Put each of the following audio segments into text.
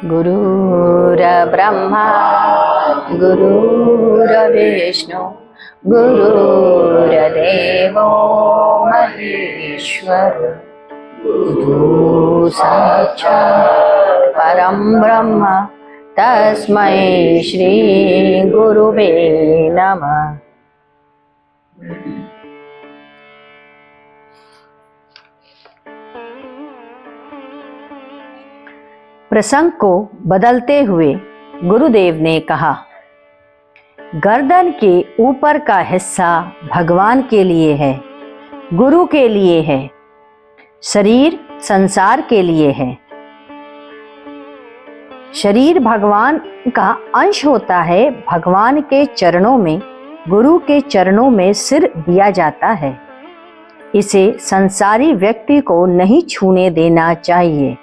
गुरुर्ब्रह्मा गुरुर्विष्णु गुरुर्देवो महेश्वर गुरु साक्षात् परं ब्रह्म तस्मै श्री गुरुवे नमः। प्रसंग को बदलते हुए गुरुदेव ने कहा, गर्दन के ऊपर का हिस्सा भगवान के लिए है, गुरु के लिए है, शरीर संसार के लिए है। शरीर भगवान का अंश होता है। भगवान के चरणों में, गुरु के चरणों में सिर दिया जाता है। इसे संसारी व्यक्ति को नहीं छूने देना चाहिए।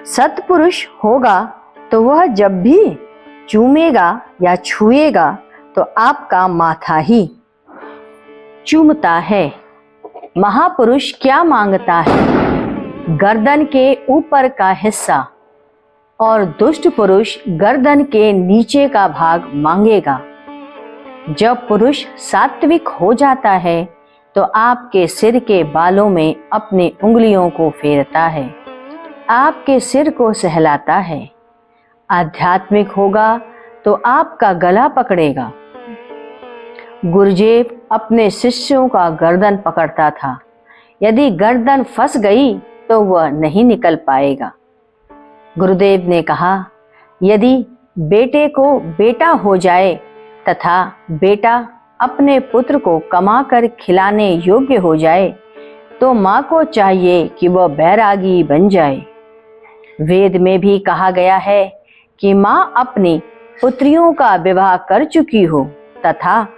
सत्पुरुष होगा तो वह जब भी चूमेगा या छुएगा तो आपका माथा ही चूमता है। महापुरुष क्या मांगता है? गर्दन के ऊपर का हिस्सा, और दुष्ट पुरुष गर्दन के नीचे का भाग मांगेगा। जब पुरुष सात्विक हो जाता है तो आपके सिर के बालों में अपनी उंगलियों को फेरता है, आपके सिर को सहलाता है। आध्यात्मिक होगा तो आपका गला पकड़ेगा। गुरुदेव अपने शिष्यों का गर्दन पकड़ता था। यदि गर्दन फंस गई तो वह नहीं निकल पाएगा। गुरुदेव ने कहा, यदि बेटे को बेटा हो जाए तथा बेटा अपने पुत्र को कमाकर खिलाने योग्य हो जाए तो माँ को चाहिए कि वह बैरागी बन जाए। वेद में भी कहा गया है कि माँ अपनी पुत्रियों का विवाह कर चुकी हो तथा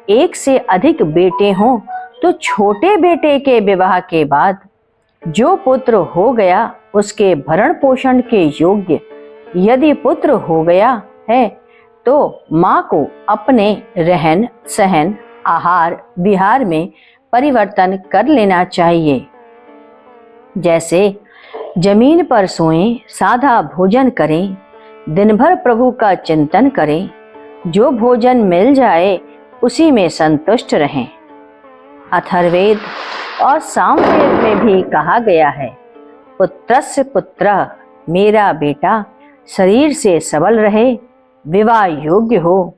एक से अधिक बेटे हों तो छोटे बेटे के विवाह के बाद जो पुत्र हो गया उसके भरण पोषण के योग्य यदि पुत्र हो गया है तो माँ को अपने रहन सहन, आहार विहार में परिवर्तन कर लेना चाहिए। जैसे जमीन पर सोएं, सादा भोजन करें, दिन भर प्रभु का चिंतन करें, जो भोजन मिल जाए उसी में संतुष्ट रहें। अथर्ववेद और सामवेद में भी कहा गया है, पुत्रस्य पुत्रः, मेरा बेटा शरीर से सबल रहे, विवाह योग्य हो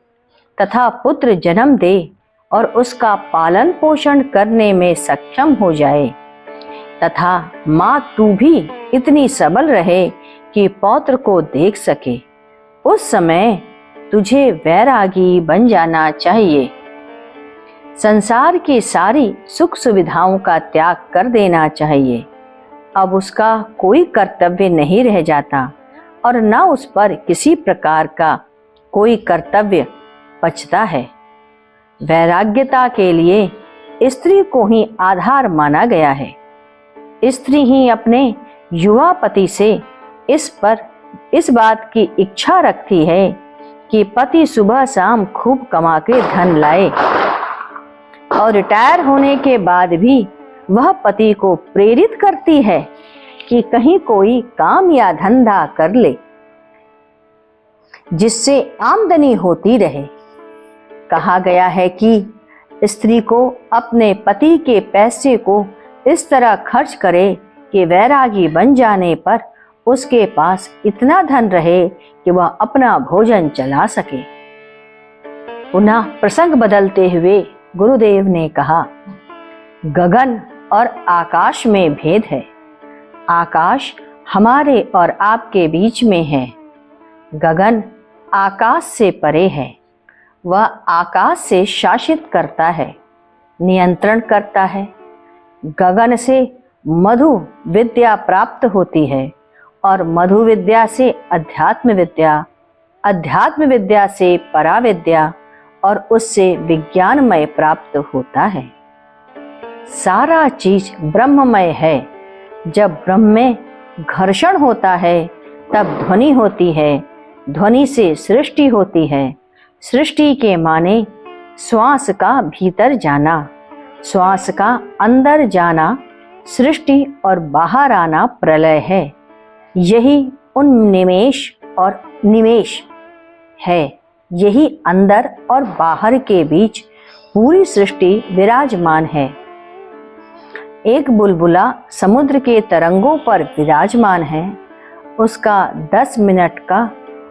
तथा पुत्र जन्म दे और उसका पालन पोषण करने में सक्षम हो जाए, तथा माँ तू भी इतनी सबल रहे कि पौत्र को देख सके। उस समय तुझे वैरागी बन जाना चाहिए। संसार की सारी सुख सुविधाओं का त्याग कर देना चाहिए। अब उसका कोई कर्तव्य नहीं रह जाता और न उस पर किसी प्रकार का कोई कर्तव्य बचता है। वैराग्यता के लिए स्त्री को ही आधार माना गया है। स्त्री ही अपने युवा पति से इस बात की इच्छा रखती है कि पति सुबह शाम खूब कमा के धन लाए, और रिटायर होने के बाद भी वह पति को प्रेरित करती है कि कहीं कोई काम या धंधा कर ले जिससे आमदनी होती रहे। कहा गया है कि स्त्री को अपने पति के पैसे को इस तरह खर्च करे कि वैरागी बन जाने पर उसके पास इतना धन रहे कि वह अपना भोजन चला सके। पुनः प्रसंग बदलते हुए गुरुदेव ने कहा, गगन और आकाश में भेद है। आकाश हमारे और आपके बीच में है। गगन आकाश से परे है। वह आकाश से शासित करता है, नियंत्रण करता है। गगन से मधु विद्या प्राप्त होती है और मधु विद्या से अध्यात्म विद्या, अध्यात्म विद्या से पराविद्या और उससे विज्ञानमय प्राप्त होता है। सारा चीज ब्रह्ममय है। जब ब्रह्म में घर्षण होता है तब ध्वनि होती है, ध्वनि से सृष्टि होती है। सृष्टि के माने श्वास का भीतर जाना, श्वास का अंदर जाना सृष्टि और बाहर आना प्रलय है। यही उन्निमेष और निमेष है। यही अंदर और बाहर के बीच पूरी सृष्टि विराजमान है। एक बुलबुला समुद्र के तरंगों पर विराजमान है। उसका 10 मिनट का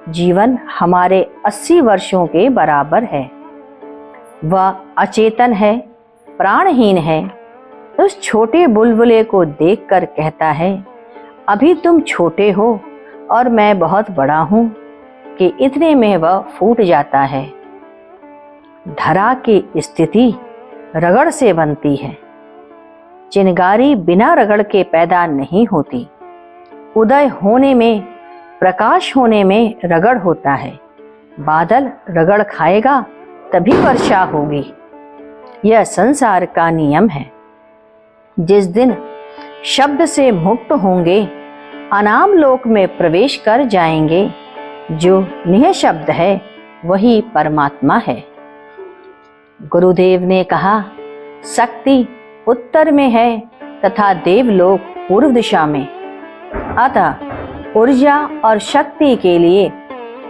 जीवन हमारे 80 वर्षों के बराबर है। वह अचेतन है, प्राणहीन है। उस छोटे बुलबुले को देखकर कहता है, अभी तुम छोटे हो और मैं बहुत बड़ा हूं, कि इतने में वह फूट जाता है। धरा की स्थिति रगड़ से बनती है। चिंगारी बिना रगड़ के पैदा नहीं होती। उदय होने में, प्रकाश होने में रगड़ होता है। बादल रगड़ खाएगा तभी वर्षा होगी। यह संसार का नियम है। जिस दिन शब्द से मुक्त होंगे, अनाम लोक में प्रवेश कर जाएंगे। जो निःशब्द है वही परमात्मा है। गुरुदेव ने कहा, शक्ति उत्तर में है तथा देवलोक पूर्व दिशा में। अतः ऊर्जा और शक्ति के लिए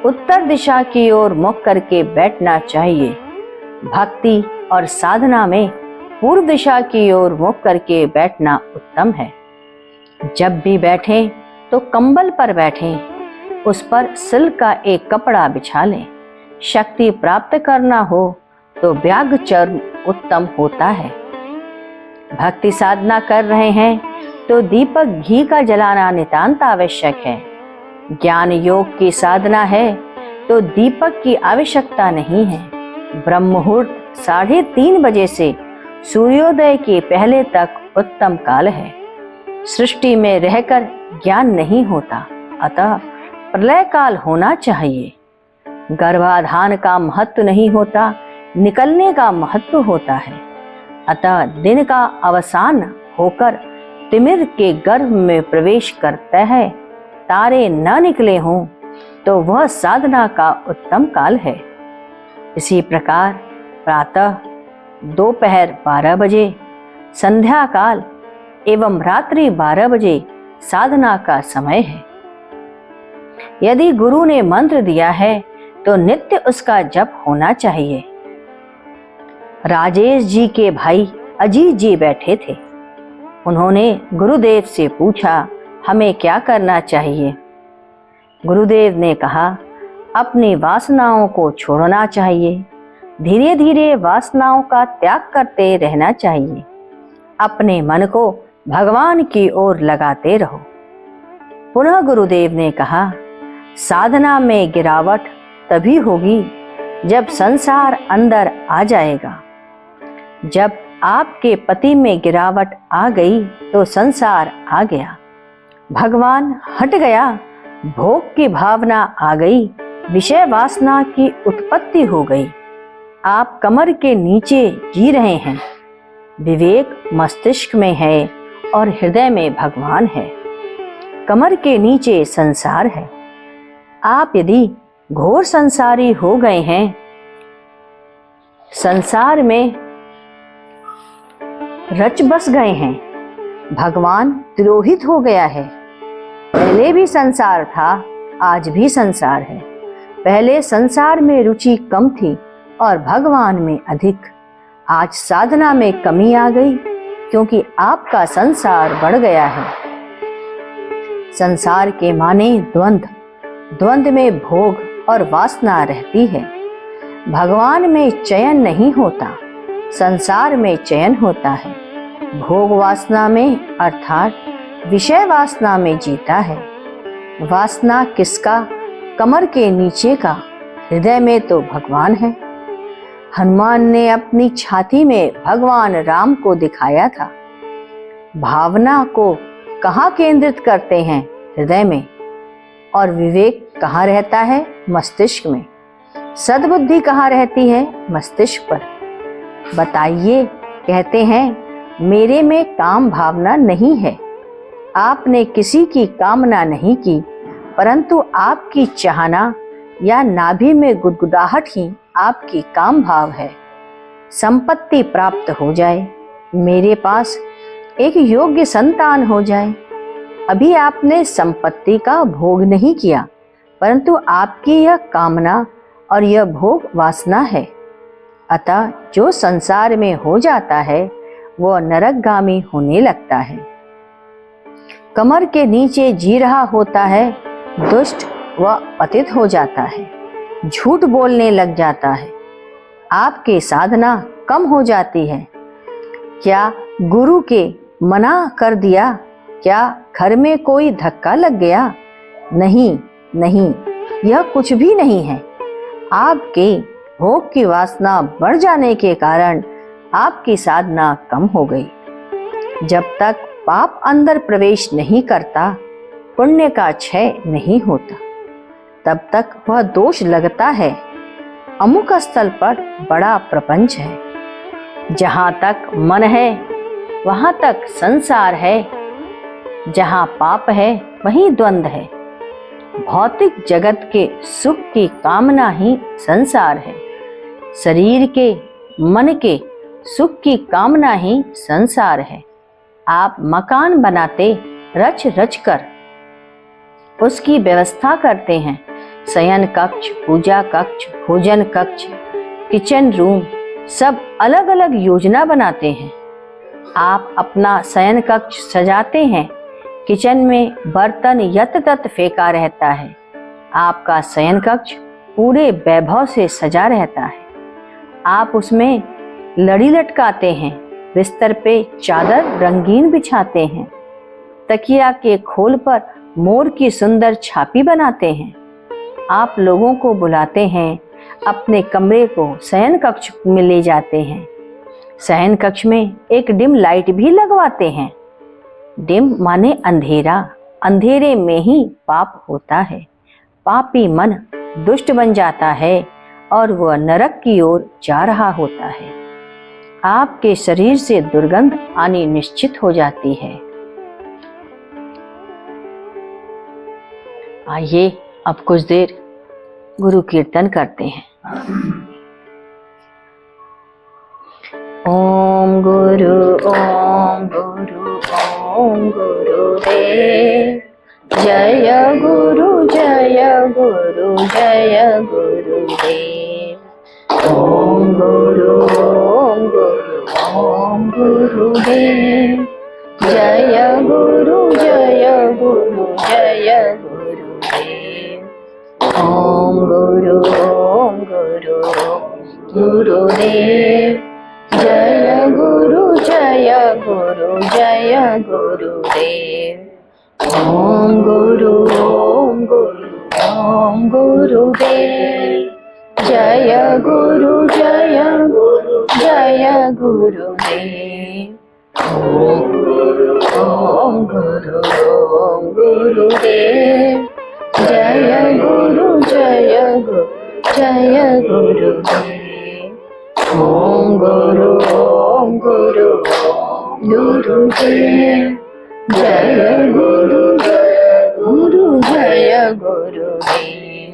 उत्तर दिशा की ओर मुख करके बैठना चाहिए। भक्ति और साधना में पूर्व दिशा की ओर मुख करके बैठना उत्तम है। जब भी बैठें तो कंबल पर बैठें। उस पर सिल्क का एक कपड़ा बिछा लें। शक्ति प्राप्त करना हो तो व्याघ्र चर्म उत्तम होता है। भक्ति साधना कर रहे हैं तो दीपक घी का जलाना नितांत आवश्यक है। ज्ञान योग की साधना है तो दीपक की आवश्यकता नहीं है। ब्रह्म मुहूर्त 3:30 बजे से सूर्योदय के पहले तक उत्तम काल है। सृष्टि में रहकर ज्ञान नहीं होता, अतः प्रलय काल होना चाहिए। गर्भाधान का महत्व नहीं होता, निकलने का महत्व होता है। अतः दिन का अवसान होकर तिमिर के गर्भ में प्रवेश करता है। तारे न निकले हों तो वह साधना का उत्तम काल है। इसी प्रकार प्रातः, दोपहर 12 बजे, संध्या काल एवं रात्रि 12 बजे साधना का समय है। यदि गुरु ने मंत्र दिया है तो नित्य उसका जप होना चाहिए। राजेश जी के भाई अजीत जी बैठे थे। उन्होंने गुरुदेव से पूछा, हमें क्या करना चाहिए? गुरुदेव ने कहा, अपनी वासनाओं को छोड़ना चाहिए। धीरे धीरे वासनाओं का त्याग करते रहना चाहिए। अपने मन को भगवान की ओर लगाते रहो। पुनः गुरुदेव ने कहा, साधना में गिरावट तभी होगी जब संसार अंदर आ जाएगा। जब आपके पति में गिरावट आ गई तो संसार आ गया। भगवान हट गया, भोग की भावना आ गई, विषय वासना की उत्पत्ति हो गई। आप कमर के नीचे जी रहे हैं। विवेक मस्तिष्क में है और हृदय में भगवान है। कमर के नीचे संसार है। आप यदि घोर संसारी हो गए हैं, संसार में रच बस गए हैं, भगवान तिरोहित हो गया है। पहले भी संसार था, आज भी संसार है। पहले संसार में रुचि कम थी और भगवान में अधिक। आज साधना में कमी आ गई क्योंकि आपका संसार बढ़ गया है। संसार के माने द्वंद्व, द्वंद्व में भोग और वासना रहती है। भगवान में चयन नहीं होता, संसार में चयन होता है। भोग वासना में अर्थात विषय वासना में जीता है। वासना किसका? कमर के नीचे का। हृदय में तो भगवान है। हनुमान ने अपनी छाती में भगवान राम को दिखाया था। भावना को कहाँ केंद्रित करते हैं? हृदय में। और विवेक कहाँ रहता है? मस्तिष्क में। सद्बुद्धि कहाँ रहती है? मस्तिष्क पर। बताइए, कहते हैं मेरे में काम भावना नहीं है। आपने किसी की कामना नहीं की, परंतु आपकी चाहना या नाभि में गुदगुदाहट ही आपकी काम भाव है। संपत्ति प्राप्त हो जाए, मेरे पास एक योग्य संतान हो जाए, अभी आपने संपत्ति का भोग नहीं किया, परंतु आपकी यह कामना और यह भोग वासना है। अतः जो संसार में हो जाता है वह नरकगामी होने लगता है। कमर के नीचे जी रहा होता है, दुष्ट व पतित हो जाता है, झूठ बोलने लग जाता है, आपकी साधना कम हो जाती है। क्या गुरु के मना कर दिया? क्या घर में कोई धक्का लग गया? नहीं नहीं, यह कुछ भी नहीं है। आपके भोग की वासना बढ़ जाने के कारण आपकी साधना कम हो गई। जब तक पाप अंदर प्रवेश नहीं करता, पुण्य का क्षय नहीं होता, तब तक वह दोष लगता है। अमुक स्थल पर बड़ा प्रपंच है। जहाँ तक मन है वहाँ तक संसार है। जहाँ पाप है वहीं द्वंद्व है। भौतिक जगत के सुख की कामना ही संसार है। शरीर के, मन के सुख की कामना ही संसार है। आप मकान बनाते रच रच कर उसकी व्यवस्था करते हैं। शयन कक्ष, पूजा कक्ष, भोजन कक्ष, किचन रूम, सब अलग अलग योजना बनाते हैं। आप अपना शयन कक्ष सजाते हैं, किचन में बर्तन यत तत फेंका रहता है। आपका शयन कक्ष पूरे वैभव से सजा रहता है। आप उसमें लड़ी लटकाते हैं, बिस्तर पे चादर रंगीन बिछाते हैं, तकिया के खोल पर मोर की सुंदर छापी बनाते हैं। आप लोगों को बुलाते हैं, अपने कमरे को शयन कक्ष में ले जाते हैं। शयन कक्ष में एक डिम लाइट भी लगवाते हैं। डिम माने अंधेरा, अंधेरे में ही पाप होता है। पापी मन दुष्ट बन जाता है और वह नरक की ओर जा रहा होता है। आपके शरीर से दुर्गंध आनी निश्चित हो जाती है। आइए अब कुछ देर गुरु कीर्तन करते हैं। ओम गुरु, ओम गुरु, ओम गुरुदेव। जय गुरु, जय गुरु, जय गुरुदेव। ओम गुरु, ओम गुरु, ओम गुरुदेव। जय गुरु, जय गुरु, जय गुरुदेव। ओम गुरु, ओम गुरु, गुरुदेव। जय गुरु, जय गुरु, जय गुरुदेव। ओम गुरु, ओम गुरु, ओम गुरुदेव। जय गुरु, जय गुरु, जय गुरुदेव। ओम गुरु, ओम गुरु, ओम गुरुदेव। जय गुरु, जय गुरु, जय गुरुदेव। ओम गुरु, ओम गुरु, गुरुदेव। जय गुरु, जय गुरु, जय गुरुदेव।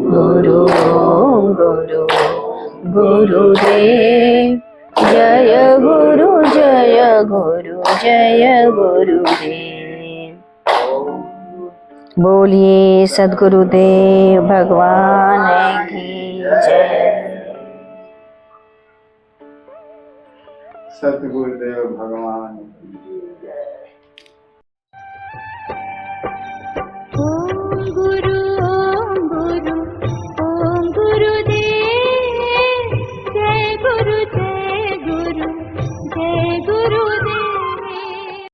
गुरु, ओम गुरु, गुरुदेव। जय गुरु, जय गुरु, जय गुरुदेव। बोलिए सद्गुरुदेव भगवान की जय। सद्गुरुदेव भगवान की जय। ओम गुरु